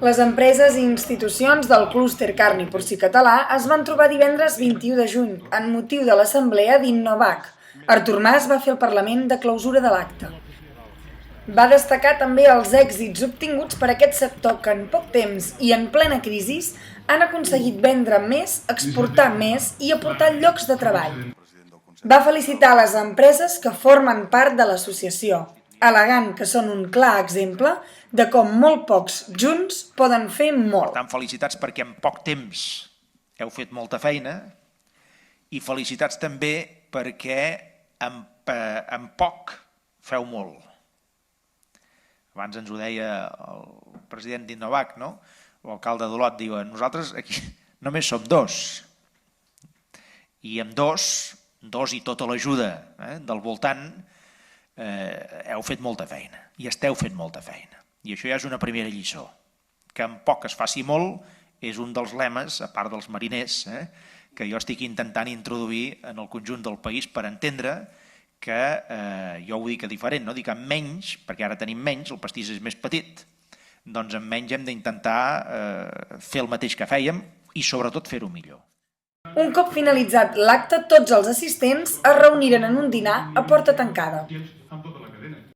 Les empreses i institucions del clúster carn i porcí català es van trobar divendres 21 de juny en motiu de l'assemblea d'Innovac. Artur Mas va fer el Parlament de clausura de l'acte. Va destacar també els èxits obtinguts per aquest sector que en poc temps i en plena crisi han aconseguit vendre més, exportar més i aportar llocs de treball. Va felicitar les empreses que formen part de l'associació, al·legant que són un clar exemple de com molt pocs junts poden fer molt. Per tant, felicitats perquè en poc temps heu fet molta feina i felicitats també perquè en poc feu molt. Abans ens ho deia el president d'Innovac, no? L'alcalde d'Olot, diu, nosaltres aquí només som dos. I amb dos i tota l'ajuda del voltant, heu fet molta feina i esteu fent molta feina. I això ja és una primera lliçó. Que en poc es faci molt és un dels lemes, a part dels mariners, que jo estic intentant introduir en el conjunt del país per entendre que, jo ho dic diferent, no? Dic amb menys, perquè ara tenim menys, el pastís és més petit, doncs amb menys hem d'intentar fer el mateix que fèiem i sobretot fer-ho millor. Un cop finalitzat l'acte, tots els assistents es reuniren en un dinar a porta tancada.